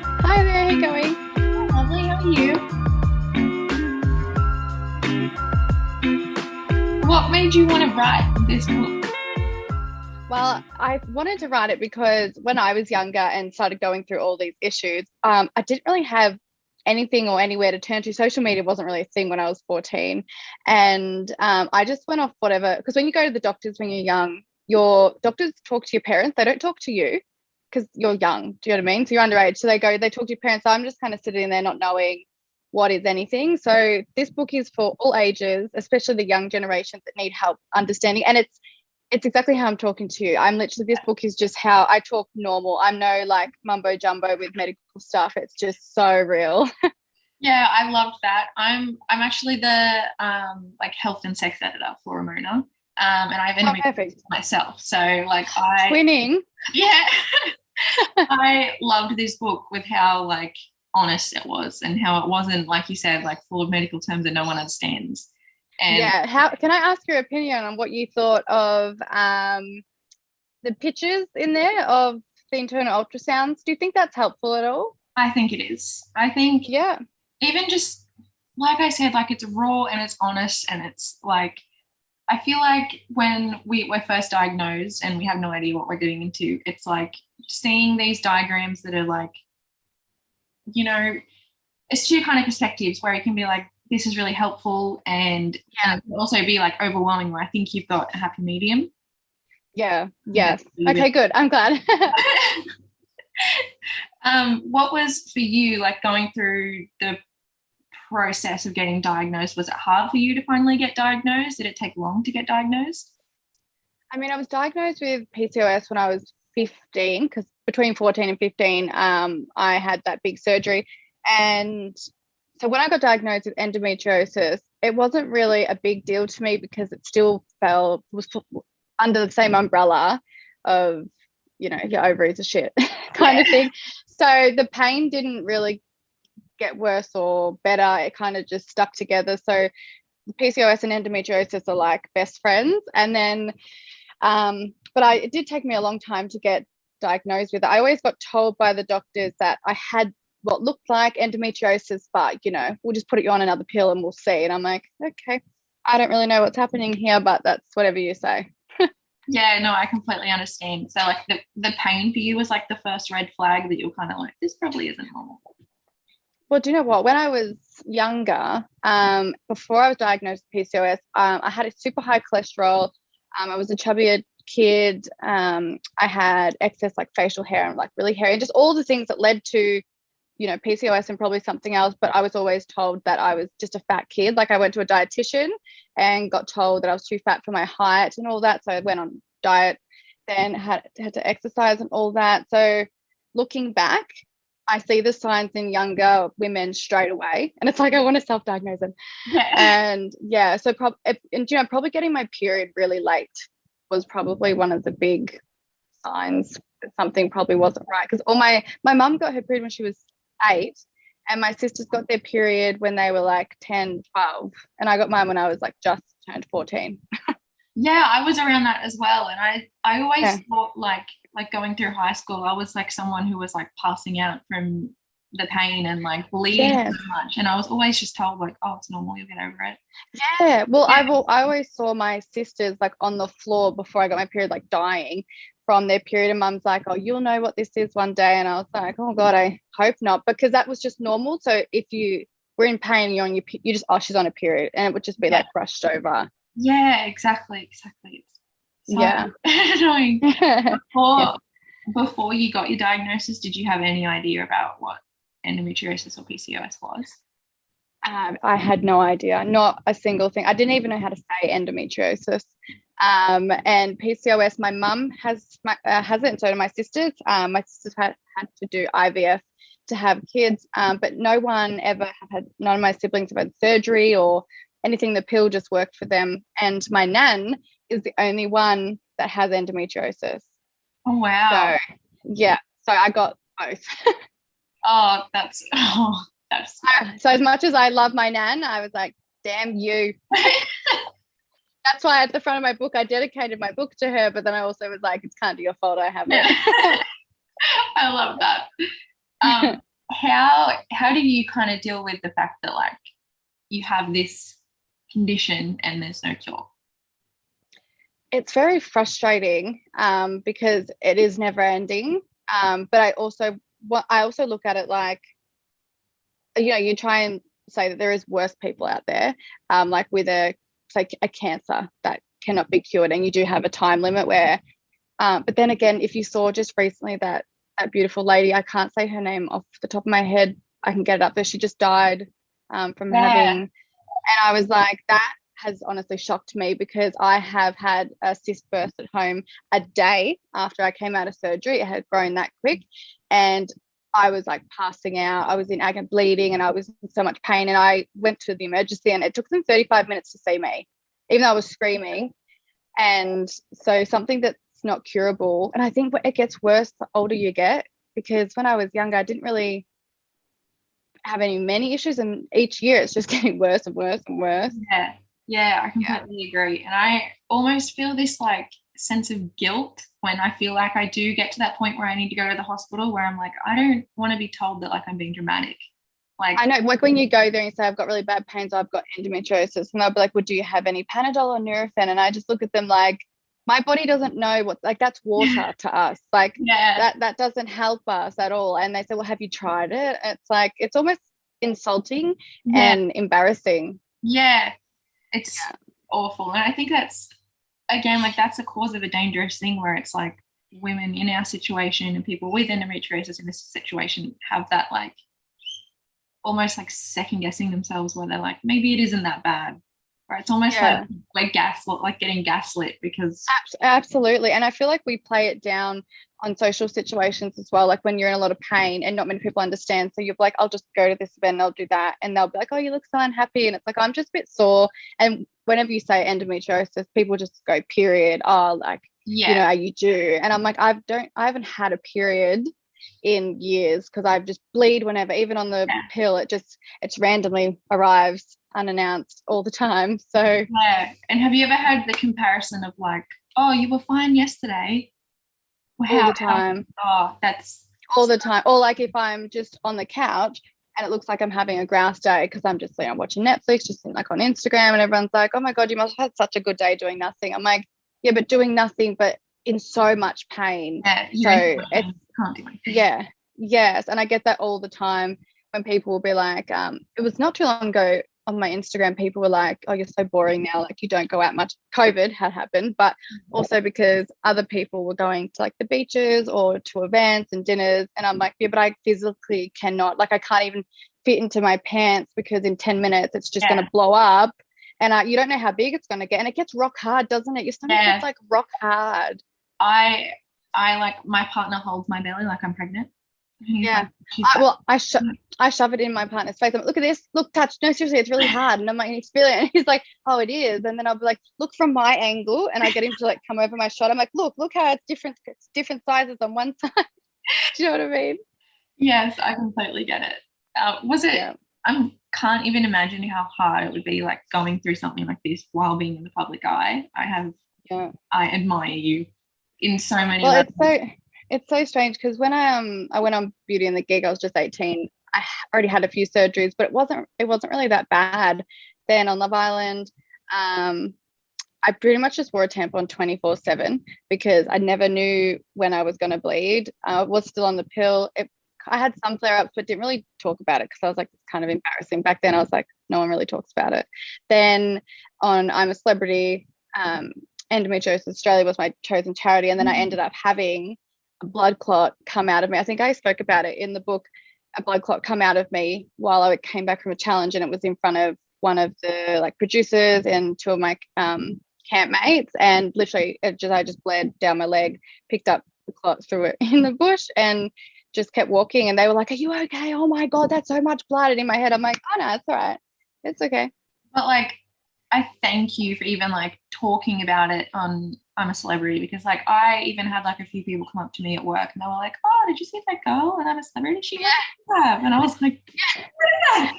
Hi there, how you going? Lovely, how are you? What made you want to write this book? Well, I wanted to write it because when I was younger and started going through all these issues, I didn't really have anything or anywhere to turn to. Social media wasn't really a thing when I was 14. And I just went off whatever, because when you go to the doctors when you're young, your doctors talk to your parents. They don't talk to you because you're young. Do you know what I mean? So you're underage. So they talk to your parents. So I'm just kind of sitting there not knowing what is anything. So this book is for all ages, especially the young generations that need help understanding. And it's exactly how I'm talking to you. I'm literally, this book is just how I talk normal. I'm no like mumbo jumbo with medical stuff. It's just so real. Yeah, I loved that. I'm actually the like health and sex editor for Ramona. And I have Oh, endometriosis perfect. myself. So like I Twinning. yeah, I loved this book with how like honest it was and how it wasn't, like you said, like full of medical terms that no one understands. And Yeah. How can I ask your opinion on what you thought of the pictures in there of the internal ultrasounds? Do you think that's helpful at all? I think it is. I think Yeah. even just like I said, like it's raw and it's honest and it's like I feel like when we're first diagnosed and we have no idea what we're getting into, it's like seeing these diagrams that are like, you know, it's two kind of perspectives where it can be like, this is really helpful and Yeah. it can also be like overwhelming where I think you've got a happy medium. Yeah. Yeah. Yes. Okay, good. I'm glad. What was for you like going through the process of getting diagnosed? Was it hard for you to finally get diagnosed? Did it take long to get diagnosed? I mean, I was diagnosed with PCOS when I was 15, because between 14 and 15, I had that big surgery. And so when I got diagnosed with endometriosis, it wasn't really a big deal to me because it still was under the same umbrella of, your ovaries are shit kind Yeah. of thing. So the pain didn't really get worse or better. It kind of just stuck together. So PCOS and endometriosis are like best friends. And then it did take me a long time to get diagnosed with it. I always got told by the doctors that I had what looked like endometriosis, but we'll just put you on another pill and we'll see. And I'm like, okay, I don't really know what's happening here, but that's whatever you say. Yeah, no, I completely understand. So like the pain for you was like the first red flag that you're kind of like, this probably isn't normal. Well, do you know what? When I was younger, before I was diagnosed with PCOS, I had a super high cholesterol. I was a chubbier kid. I had excess like facial hair and like really hairy, and just all the things that led to, PCOS and probably something else. But I was always told that I was just a fat kid. Like I went to a dietitian and got told that I was too fat for my height and all that. So I went on diet, then had to exercise and all that. So looking back, I see the signs in younger women straight away, and it's like I want to self-diagnose them. Yeah. And yeah, so probably getting my period really late was probably one of the big signs that something probably wasn't right. Because all my mum got her period when she was 8, and my sisters got their period when they were like 10, 12, and I got mine when I was like just turned 14. Yeah, I was around that as well. And I Yeah. always thought like going through high school, I was like someone who was like passing out from the pain and like bleeding Yeah. so much. And I was always just told like, oh, it's normal, you'll get over it. Yeah. Well, Yeah. I always saw my sisters like on the floor before I got my period, like dying from their period. And mum's like, oh, you'll know what this is one day. And I was like, oh God, I hope not, because that was just normal. So if you were in pain, you're on you just, oh, she's on a period, and it would just be Yeah. like brushed over. Yeah, exactly. It's so Yeah. annoying. Yeah. Before you got your diagnosis, did you have any idea about what endometriosis or PCOS was? I had no idea, not a single thing. I didn't even know how to say endometriosis. And PCOS, my mum has it, and so do my sisters. My sisters had to do IVF to have kids, but none of my siblings have had surgery or anything. The pill just worked for them. And my nan is the only one that has endometriosis. Oh wow. So yeah, so I got both. Oh, that's So as much as I love my nan, I was like, damn you. That's why at the front of my book, I dedicated my book to her. But then I also was like, it's kind of your fault I have yeah. it. I love that. how do you kind of deal with the fact that like you have this condition and there's no cure? It's very frustrating because it is never ending. But I also look at it like, you try and say that there is worse people out there, like with a cancer that cannot be cured, and you do have a time limit where. But then again, if you saw just recently that beautiful lady, I can't say her name off the top of my head. I can get it up there. She just died from having, and I was like, that has honestly shocked me because I have had a cyst burst at home a day after I came out of surgery. It had grown that quick, and I was like passing out. I was in agony, bleeding, and I was in so much pain. And I went to the emergency, and it took them 35 minutes to see me, even though I was screaming. And so something that's not curable. And I think it gets worse the older you get, because when I was younger, I didn't really have many issues, and each year it's just getting worse and worse and worse. Yeah, I completely agree. And I almost feel this like sense of guilt when I feel like I do get to that point where I need to go to the hospital, where I'm like, I don't want to be told that like I'm being dramatic. Like, I know, like when you go there and you say, I've got really bad pains, I've got endometriosis, and they'll be like, well, do you have any Panadol or Nurofen? And I just look at them like, my body doesn't know what, like, that's water to us. Like, that doesn't help us at all. And they say, well, have you tried it? It's like, it's almost insulting and embarrassing. Yeah, it's awful. And I think that's, again, like, that's the cause of a dangerous thing where it's like women in our situation and people with endometriosis in this situation have that like almost like second guessing themselves, where they're like, maybe it isn't that bad. Or it's almost like we're gaslit, like getting gaslit, because absolutely. And I feel like we play it down on social situations as well, like when you're in a lot of pain and not many people understand. So you're like, I'll just go to this event and I'll do that, and they'll be like, oh, you look so unhappy, and it's like, I'm just a bit sore. And whenever you say endometriosis, people just go, period. Oh, like, are you due? And I'm like, I haven't had a period in years, because I've just bleed whenever, even on the pill, it's randomly arrives unannounced all the time. So and have you ever had the comparison of like, oh, you were fine yesterday? All the time. That's all the time. Or like if I'm just on the couch and it looks like I'm having a grouse day because I'm just watching Netflix, just like on Instagram, and everyone's like, oh my God, you must have had such a good day doing nothing. I'm like, yeah, but doing nothing, but in so much pain. So it's can't do anything. Yes. And I get that all the time when people will be like, it was not too long ago on my Instagram, people were like, oh, you're so boring now, like you don't go out much. COVID had happened, but also because other people were going to like the beaches or to events and dinners, and I'm like, yeah, but I physically cannot, like I can't even fit into my pants because in 10 minutes it's just going to blow up, and you don't know how big it's going to get, and it gets rock hard, doesn't it? Your stomach gets like rock hard. I like, my partner holds my belly like I'm pregnant. Like, I shove it in my partner's face. I'm like, look at this, look, touch. No, seriously, it's really hard. And I'm like, it's feeling it. And he's like, oh, it is. And then I'll be like, look from my angle, and I get him to like come over my shot. I'm like, look how it's different sizes on one side. Do you know what I mean? Yes, I completely get it. Was it? Yeah. I can't even imagine how hard it would be, like going through something like this while being in the public eye. I admire you in so many levels. It's so strange because when I went on Beauty and the Gig, I was just 18. I already had a few surgeries, but it wasn't really that bad. Then on Love Island, I pretty much just wore a tampon 24/7 because I never knew when I was going to bleed. I was still on the pill. I had some flare-ups, but didn't really talk about it because I was like, it's kind of embarrassing. Back then I was like, no one really talks about it. Then on I'm a Celebrity, Endometriosis Australia was my chosen charity, and then I ended up having a blood clot come out of me. I think I spoke about it in the book. A blood clot come out of me while I came back from a challenge, and it was in front of one of the like producers and two of my camp mates, and literally I just bled down my leg, picked up the clot, threw it in the bush, and just kept walking. And they were like, are you okay? Oh my God, that's so much blood. And in my head I'm like, oh no, it's all right, it's okay. But like, I thank you for even like talking about it on I'm a Celebrity, because like I even had like a few people come up to me at work and they were like, oh, did you see that girl and I'm a Celebrity? She have. And I was like, yeah.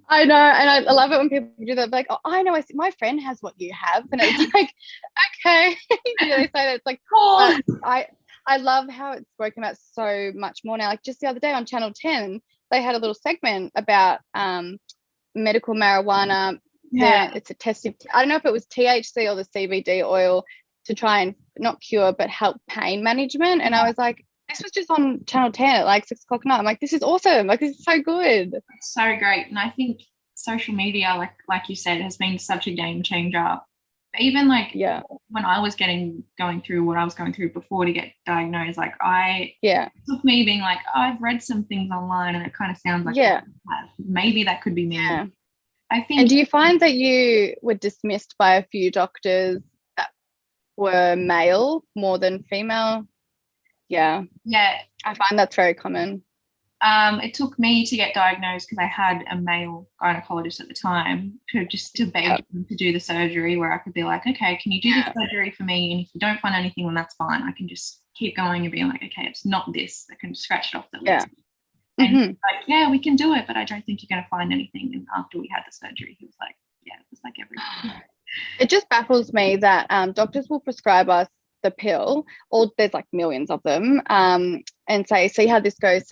I know, and I love it when people do that, like, oh, I know, my friend has what you have, and it's like, okay. They say that, it's like, I love how it's spoken about so much more now. Like just the other day on Channel 10, they had a little segment about medical marijuana. It's a tested, I don't know if it was THC or the CBD oil to try and not cure but help pain management. And I was like, this was just on Channel 10 at like 6 o'clock at night. I'm like, this is awesome. Like, this is so good. It's so great. And I think social media, like you said, has been such a game changer. Even like when I was going through what I was going through before to get diagnosed, like it took me being like, oh, I've read some things online and it kind of sounds like maybe that could be me. Yeah. I think. And do you find that you were dismissed by a few doctors that were male more than female? Yeah. Yeah. I find that's very common. It took me to get diagnosed because I had a male gynecologist at the time to beg him to do the surgery, where I could be like, okay, can you do this surgery for me? And if you don't find anything, then that's fine. I can just keep going and be like, okay, it's not this. I can scratch it off the list. And like, yeah, we can do it, but I don't think you're going to find anything. And after we had the surgery, he was like, yeah, it was like everything. It just baffles me that doctors will prescribe us the pill, or there's like millions of them, and say, see how this goes,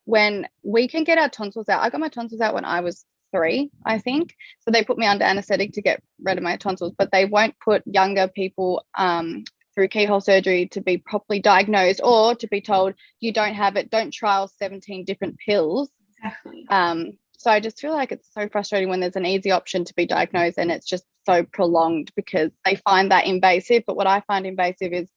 when we can get our tonsils out. I got my tonsils out when I was 3, I think. So they put me under anesthetic to get rid of my tonsils, but they won't put younger people through keyhole surgery to be properly diagnosed, or to be told you don't have it, don't trial 17 different pills. Exactly. So I just feel like it's so frustrating when there's an easy option to be diagnosed and it's just so prolonged because they find that invasive. But what I find invasive is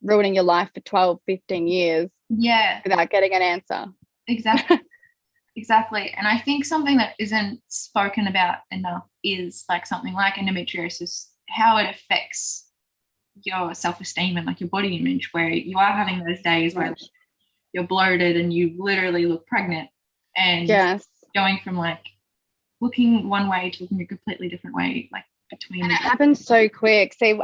ruining your life for 12, 15 years without getting an answer. Exactly. And I think something that isn't spoken about enough is like something like endometriosis, how it affects your self-esteem and like your body image, where you are having those days where you're bloated and you literally look pregnant, and going from like looking one way to looking a completely different way, like between and it happens so quick. See,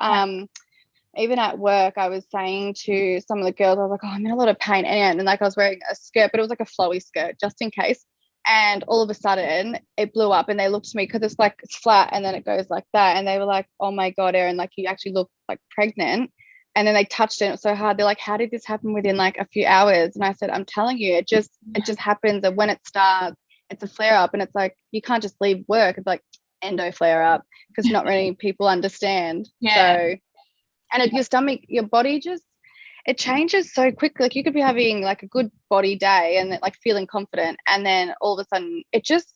even at work, I was saying to some of the girls, I was like, oh, I'm in a lot of pain. And like I was wearing a skirt, but it was like a flowy skirt just in case. And all of a sudden it blew up, and they looked at me because it's like, it's flat and then it goes like that. And they were like, oh my God, Erin, like you actually look like pregnant. And then they touched it so hard. They're like, how did this happen within like a few hours? And I said, I'm telling you, it just happens. And when it starts, it's a flare up, and it's like, you can't just leave work. It's like endo flare up, because not many people understand. So, and your stomach, your body just, it changes so quickly. Like you could be having like a good body day and like feeling confident, and then all of a sudden it just,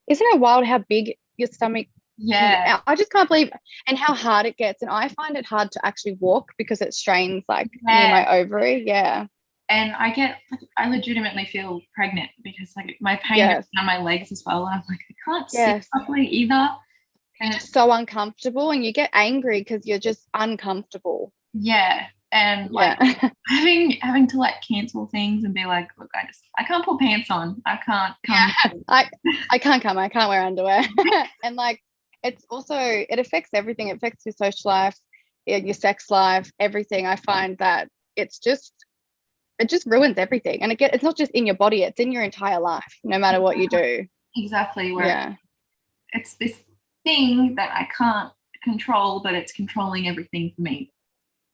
isn't it wild how big your stomach? I just can't believe, and how hard it gets. And I find it hard to actually walk because it strains like near my ovary. And I legitimately feel pregnant because like my pain is on my legs as well. And I'm like, I can't sit properly either. And it's so uncomfortable, and you get angry because you're just uncomfortable. And like having to like cancel things and be like, look, I can't put pants on. I can't come. I can't come. I can't wear underwear. And like, it's also, it affects everything. It affects your social life, your sex life, everything. I find that it just ruins everything. And it's not just in your body, it's in your entire life, no matter what you do. Exactly. It's this thing that I can't control, but it's controlling everything for me.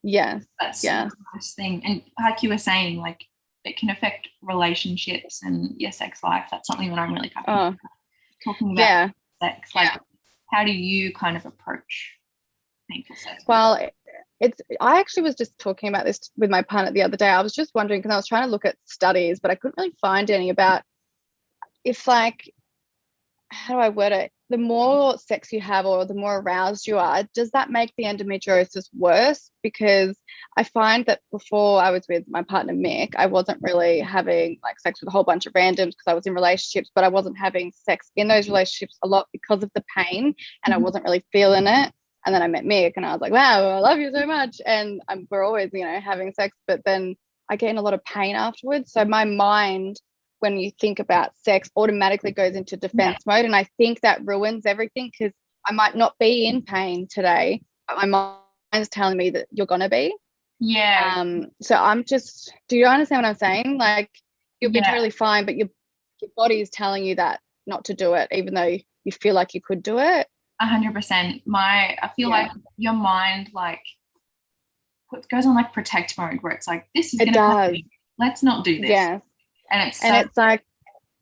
That's the hardest thing. And like you were saying, like it can affect relationships and your sex life. That's something that I'm really passionate about. Talking about sex, like how do you kind of approach painful sex? Well, I actually was just talking about this with my partner the other day. I was just wondering, because I was trying to look at studies, but I couldn't really find any about if, like, how do I word it? The more sex you have or the more aroused you are, does that make the endometriosis worse? Because I find that before I was with my partner Mick, I wasn't really having like sex with a whole bunch of randoms because I was in relationships, but I wasn't having sex in those relationships a lot because of the pain, and I wasn't really feeling it. And then I met Mick and I was like, wow, I love you so much. And we're always, having sex, but then I get in a lot of pain afterwards. So my mind, when you think about sex, automatically goes into defense mode. And I think that ruins everything, because I might not be in pain today, but my mind is telling me that you're going to be. So I'm just, do you understand what I'm saying? Like, you'll be totally fine, but your body is telling you that not to do it, even though you feel like you could do it. 100%. I feel like your mind like goes on like protect mode, where it's like, this is going to happen. Let's not do this. And it's like,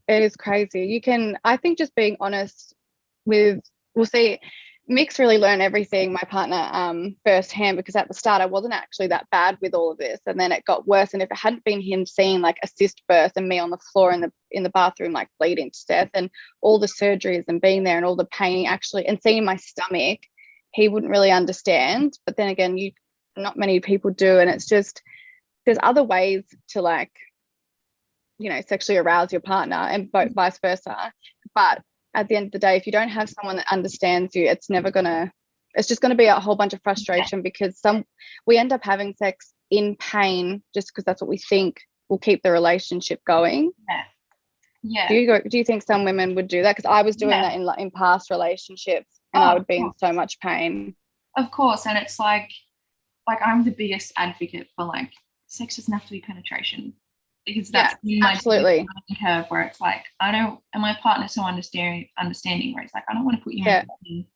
It is crazy. I think just being honest with, we'll see, Mick's really learned everything, my partner, firsthand, because at the start I wasn't actually that bad with all of this, and then it got worse. And if it hadn't been him seeing like a cyst birth and me on the floor in the bathroom like bleeding to death, and all the surgeries and being there and all the pain actually, and seeing my stomach, he wouldn't really understand. But then again, not many people do, and it's just, there's other ways to like, sexually arouse your partner, and both vice versa. But at the end of the day, if you don't have someone that understands you, it's just gonna be a whole bunch of frustration, because we end up having sex in pain just because that's what we think will keep the relationship going. Yeah. Do you think some women would do that? Because I was doing that in past relationships, and I would be in so much pain. Of course. And it's like I'm the biggest advocate for like sex doesn't have to be penetration, because that's my absolutely curve where it's like, and my partner's so understanding where it's like, I don't want to put you in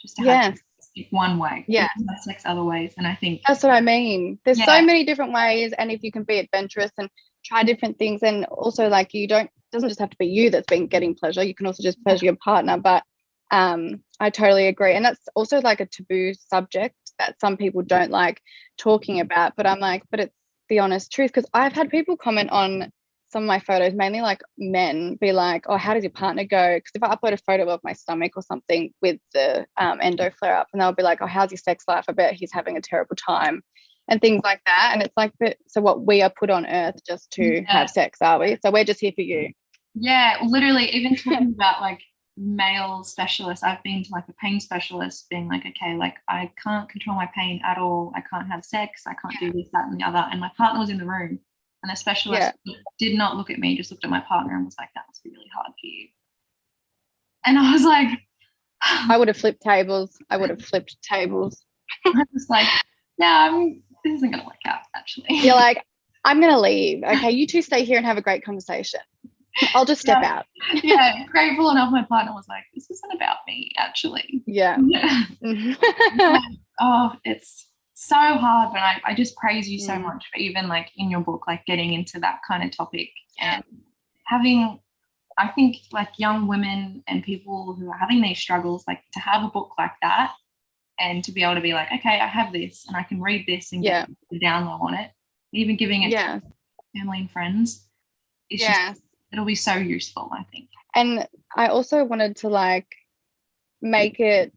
just to have sex one way. Yeah. Have sex other ways. And I think that's what I mean. There's so many different ways, and if you can be adventurous and try different things, and also like it doesn't just have to be you that's been getting pleasure. You can also just pleasure your partner. But I totally agree. And that's also like a taboo subject that some people don't like talking about. But I'm like, but it's the honest truth, because I've had people comment on some of my photos, mainly like men, be like, oh, how does your partner go? Because if I upload a photo of my stomach or something with the endo flare up, and they'll be like, oh, how's your sex life? I bet he's having a terrible time, and things like that. And it's like, so what, we are put on earth just to have sex, are we? So we're just here for you. Yeah, literally. Even talking about like male specialists, I've been to like a pain specialist being like, okay, like I can't control my pain at all, I can't have sex, I can't do this, that and the other. And my partner was in the room, and the specialist did not look at me, just looked at my partner and was like, that must be really hard for you. And I was like, I would have flipped tables. I was like, this isn't gonna work out, actually. You're like, I'm gonna leave. Okay, you two stay here and have a great conversation. I'll just step out. Grateful enough my partner was like, this isn't about me, actually. It's so hard, but I just praise you so much for even like in your book, like getting into that kind of topic, and having, I think like young women and people who are having these struggles, like to have a book like that and to be able to be like, okay, I have this and I can read this and get the down low on it, even giving it to family and friends. It's just, it'll be so useful, I think. And I also wanted to like make it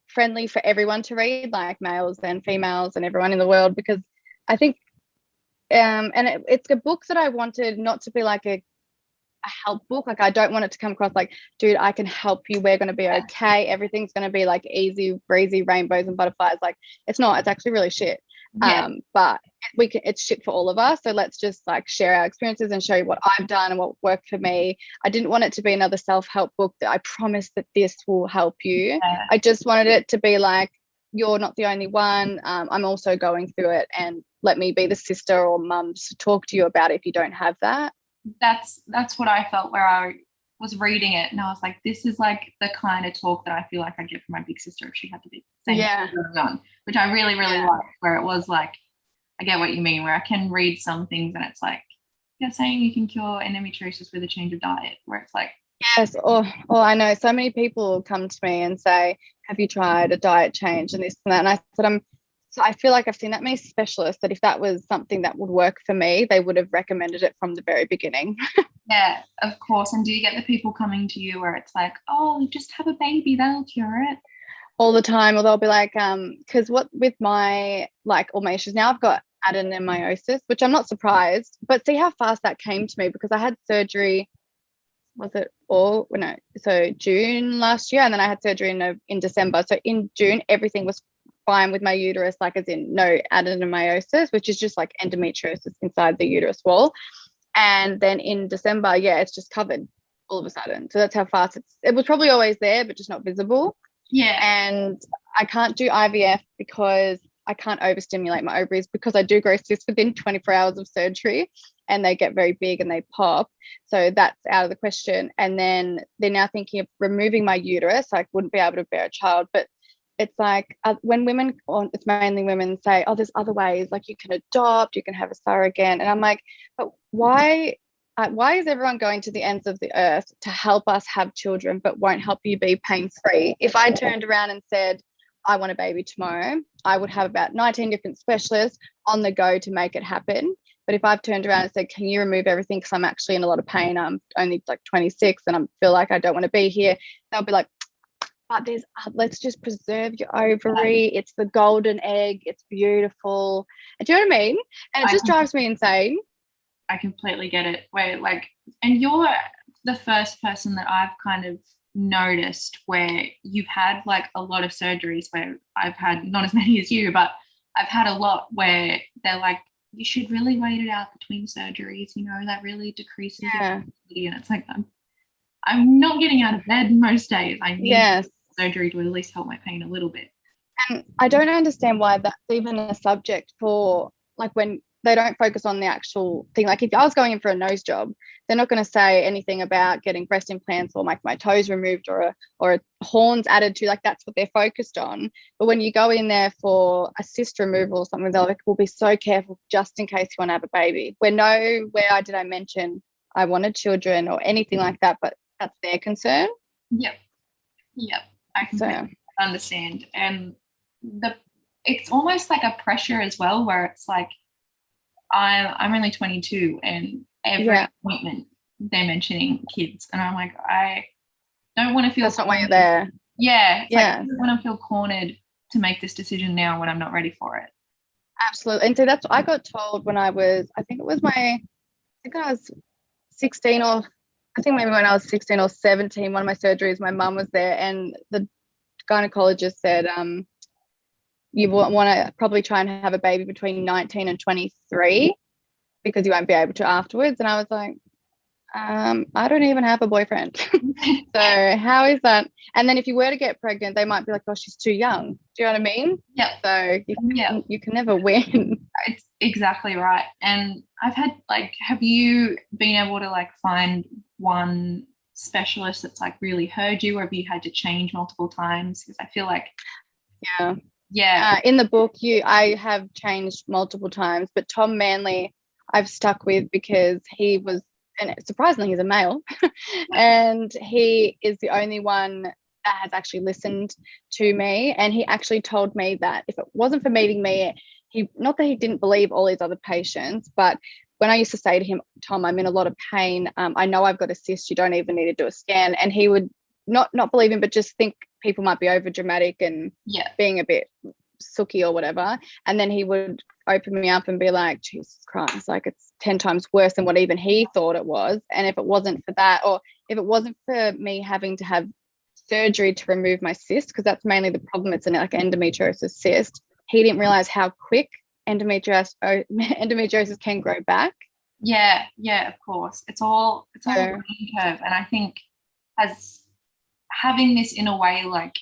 friendly for everyone to read, like males and females and everyone in the world, because I think it's a book that I wanted not to be like a help book. Like I don't want it to come across like, dude, I can help you, we're going to be okay, everything's going to be like easy breezy, rainbows and butterflies. Like it's not, it's actually really shit. But it's shit for all of us, so let's just like share our experiences and show you what I've done and what worked for me. I didn't want it to be another self-help book that I promise that this will help you. I just wanted it to be like, you're not the only one, I'm also going through it, and let me be the sister or mum to talk to you about it if you don't have that. That's what I felt where I was reading it, and I was like, this is like the kind of talk that I feel like I get from my big sister if she had to be saying going on, which I really liked, where it was like, I get what you mean, where I can read some things and it's like, you're saying you can cure endometriosis with a change of diet, where it's like, yes, or I know so many people come to me and say, have you tried a diet change and this and that, and I said, so I feel like I've seen that many specialists that if that was something that would work for me, they would have recommended it from the very beginning. Yeah, of course. And do you get the people coming to you where it's like, oh, just have a baby, that'll cure it? All the time. Or they'll be like, because what with my like all my issues now, I've got adenomyosis, which I'm not surprised, but see how fast that came to me, because I had surgery, so June last year, and then I had surgery in December. So in June, everything was fine with my uterus, like as in no adenomyosis, which is just like endometriosis inside the uterus wall. And then in December, it's just covered all of a sudden. So that's how fast it was probably always there, but just not visible. Yeah. And I can't do IVF because I can't overstimulate my ovaries, because I do grow cysts within 24 hours of surgery and they get very big and they pop. So that's out of the question. And then they're now thinking of removing my uterus. I wouldn't be able to bear a child. But it's like when women, it's mainly women, say, oh, there's other ways, like you can adopt, you can have a surrogate. And I'm like, but why why is everyone going to the ends of the earth to help us have children but won't help you be pain-free? If I turned around and said, I want a baby tomorrow, I would have about 19 different specialists on the go to make it happen. But if I've turned around and said, can you remove everything because I'm actually in a lot of pain, I'm only like 26 and I feel like I don't want to be here, they'll be like, but there's let's just preserve your ovary. It's the golden egg. It's beautiful. Do you know what I mean? And it just drives me insane. I completely get it. Where like, and you're the first person that I've kind of noticed where you've had like a lot of surgeries, where I've had not as many as you, but I've had a lot where they're like, you should really wait it out between surgeries, you know, that really decreases your fertility. And it's like, I'm not getting out of bed most days. I need surgery to at least help my pain a little bit. And I don't understand why that's even a subject for, like, when they don't focus on the actual thing. Like, if I was going in for a nose job, they're not going to say anything about getting breast implants or my toes removed or horns added to. Like, that's what they're focused on. But when you go in there for a cyst removal or something, they're like, we'll be so careful just in case you want to have a baby. Where nowhere did I mention I wanted children or anything like that, but that's their concern. Yep. I can understand. And it's almost like a pressure as well, where it's like, I'm only 22 and every appointment they're mentioning kids, and I'm like, I don't want to feel that's not why you're there. Like, I don't want to feel cornered to make this decision now when I'm not ready for it. Absolutely. And so that's what I got told when I was 16, or I think maybe when I was 16 or 17, one of my surgeries, my mum was there and the gynecologist said, you want to probably try and have a baby between 19 and 23 because you won't be able to afterwards. And I was like, I don't even have a boyfriend. So how is that? And then if you were to get pregnant, they might be like, oh, she's too young. Do you know what I mean? Yeah. So you can never win. It's exactly right. And I've had, like, have you been able to like find one specialist that's like really heard you, or have you had to change multiple times? Because I feel like in the book I have changed multiple times, but Tom Manley I've stuck with because he was, and surprisingly he's a male, and he is the only one that has actually listened to me. And he actually told me that if it wasn't for meeting me, not that he didn't believe all his other patients, but when I used to say to him, Tom, I'm in a lot of pain, I know I've got a cyst, you don't even need to do a scan, and he would not believe him, but just think people might be over dramatic and being a bit sooky or whatever. And then he would open me up and be like, Jesus Christ, like, it's 10 times worse than what even he thought it was. And if it wasn't for that, or if it wasn't for me having to have surgery to remove my cyst, because that's mainly the problem, it's an like endometriosis cyst, he didn't realize how quick endometriosis can grow back. Yeah, of course. It's all a learning curve. And I think as having this in a way, like,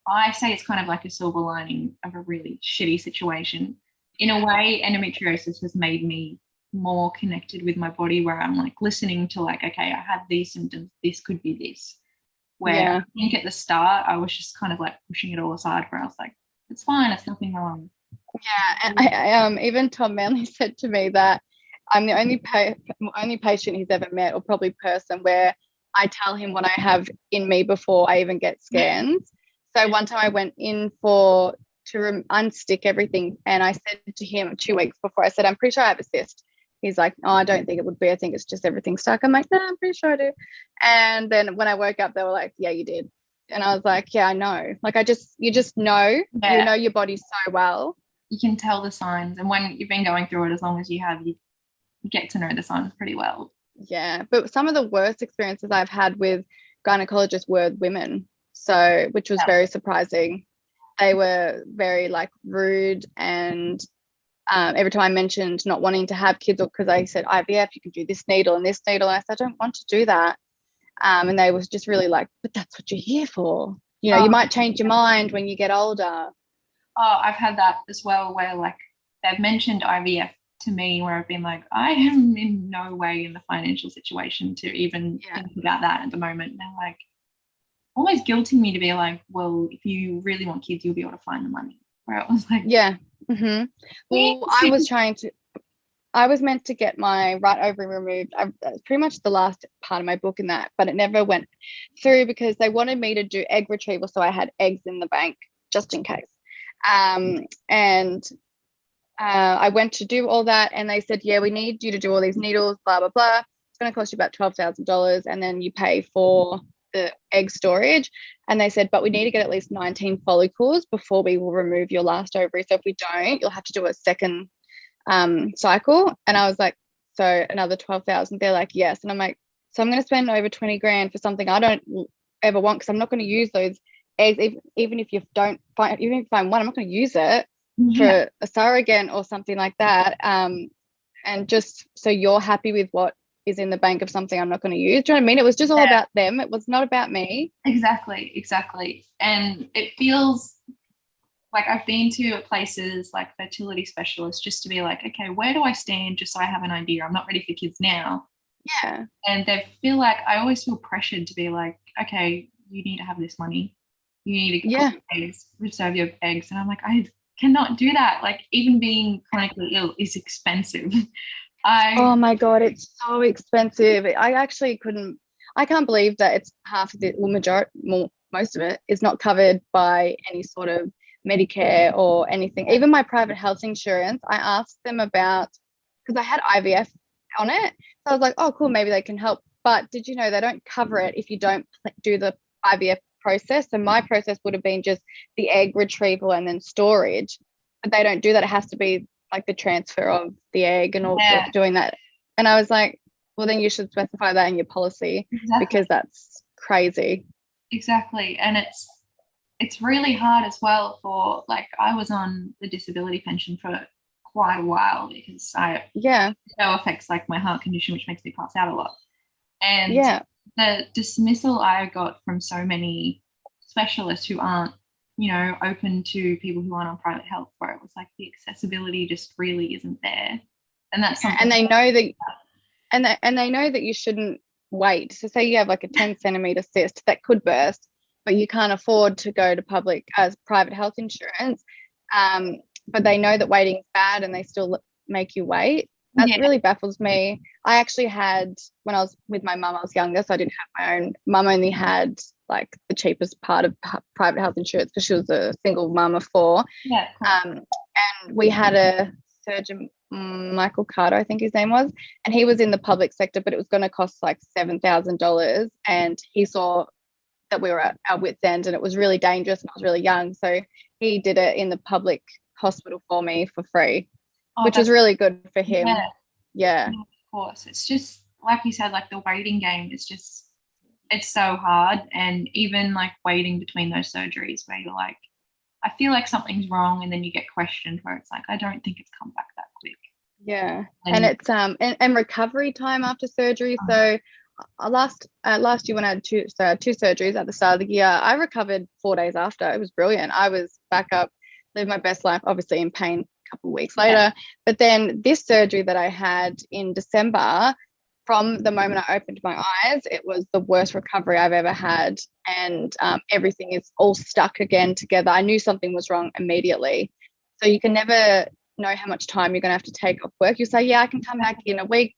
I say it's kind of like a silver lining of a really shitty situation. In a way, endometriosis has made me more connected with my body, where I'm like listening to like, okay, I have these symptoms, this could be this. Where I think at the start I was just kind of like pushing it all aside, where I was like, it's fine, it's nothing wrong. Yeah, and I even Tom Manley said to me that I'm the only patient he's ever met, or probably person, where I tell him what I have in me before I even get scans. So one time I went in to unstick everything, and I said to him 2 weeks before, I said, I'm pretty sure I have a cyst. He's like, oh, I don't think it would be. I think it's just everything stuck. I'm like, no, I'm pretty sure I do. And then when I woke up, they were like, yeah, you did. And I was like, yeah, I know. Like, you just know, you know your body so well. You can tell the signs. And when you've been going through it as long as you have, you get to know the signs pretty well. Yeah. But some of the worst experiences I've had with gynecologists were women. So, which was very surprising. They were very like rude, and every time I mentioned not wanting to have kids, or because I said IVF, you can do this needle and this needle, and I said, I don't want to do that. And they was just really like, but that's what you're here for. You know, you might change your mind when you get older. Oh, I've had that as well, where like they've mentioned IVF to me, where I've been like, I am in no way in the financial situation to even think about that at the moment. And they're like, almost guilting me to be like, well, if you really want kids, you'll be able to find the money. Where it was like, well, I was trying to I was meant to get my right ovary removed. That's pretty much the last part of my book in that, but it never went through because they wanted me to do egg retrieval, so I had eggs in the bank just in case. And I went to do all that, and they said, yeah, we need you to do all these needles, blah, blah, blah. It's going to cost you about $12,000, and then you pay for the egg storage. And they said, but we need to get at least 19 follicles before we will remove your last ovary. So if we don't, you'll have to do a second cycle. And I was like, so another 12,000? They're like, yes. And I'm like, so I'm going to spend over 20 grand for something I don't ever want, because I'm not going to use those eggs. Even if you find one, I'm not going to use it for a surrogate or something like that. And just so you're happy with what is in the bank of something I'm not going to use. Do you know what I mean? It was just all about them. It was not about me. Exactly. And it feels like I've been to places like fertility specialists just to be like, okay, where do I stand, just so I have an idea. I'm not ready for kids now. Yeah. And they feel like, I always feel pressured to be like, okay, you need to have this money. You need to reserve your eggs. And I'm like, I cannot do that. Like, even being chronically ill is expensive. Oh my God, it's so expensive. I can't believe that it's half of the most of it is not covered by any sort of Medicare or anything. Even my private health insurance, I asked them about, because I had IVF on it. So I was like, oh, cool, maybe they can help. But did you know they don't cover it if you don't do the IVF process? So my process would have been just the egg retrieval and then storage. But they don't do that. It has to be like the transfer of the egg and all doing that. And I was like, well, then you should specify that in your policy, because that's crazy. Exactly. And it's really hard as well for, like, I was on the disability pension for quite a while because it affects like my heart condition, which makes me pass out a lot. And the dismissal I got from so many specialists who aren't, open to people who aren't on private health, where it was like the accessibility just really isn't there. And that's something. And they know that, and they know that you shouldn't wait. So say you have like a 10 centimeter cyst that could burst, but you can't afford to go to private health insurance. But they know that waiting is bad, and they still make you wait. That really baffles me. I actually had, when I was with my mum, I was younger, so I didn't have my own. Mum only had like the cheapest part of private health insurance because she was a single mum of 4. Yeah. And we had a surgeon, Michael Carter, I think his name was, and he was in the public sector, but it was going to cost like $7,000. And he saw that we were at our wit's end, and it was really dangerous, and I was really young, so he did it in the public hospital for me for free, which was really good for him. Yeah, of course. It's just like you said, like the waiting game is just, it's so hard. And even like waiting between those surgeries where you're like, I feel like something's wrong, and then you get questioned where it's like, I don't think it's come back that quick. Yeah. And it's and recovery time after surgery. So last year when I had two surgeries at the start of the year, I recovered 4 days after. It was brilliant. I was back up, lived my best life, obviously in pain a couple of weeks later. But then this surgery that I had in December, from the moment I opened my eyes, it was the worst recovery I've ever had. And everything is all stuck again together. I knew something was wrong immediately. So you can never know how much time you're going to have to take off work. You say, yeah, I can come back in a week.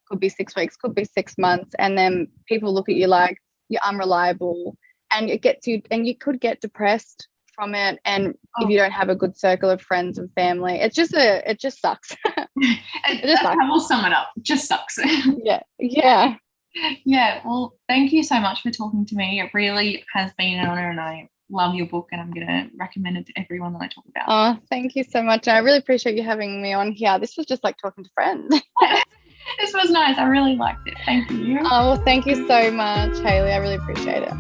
Could be 6 weeks, could be 6 months. And then people look at you like you're unreliable, and it gets you, and you could get depressed from it. And if you don't have a good circle of friends and family, it just sucks. I will sum it up. It just sucks. Yeah. Well, thank you so much for talking to me. It really has been an honor, and I love your book, and I'm going to recommend it to everyone that I talk about. Oh, thank you so much. I really appreciate you having me on here. This was just like talking to friends. This was nice. I really liked it. Thank you. Oh, well, thank you so much, Haylee. I really appreciate it.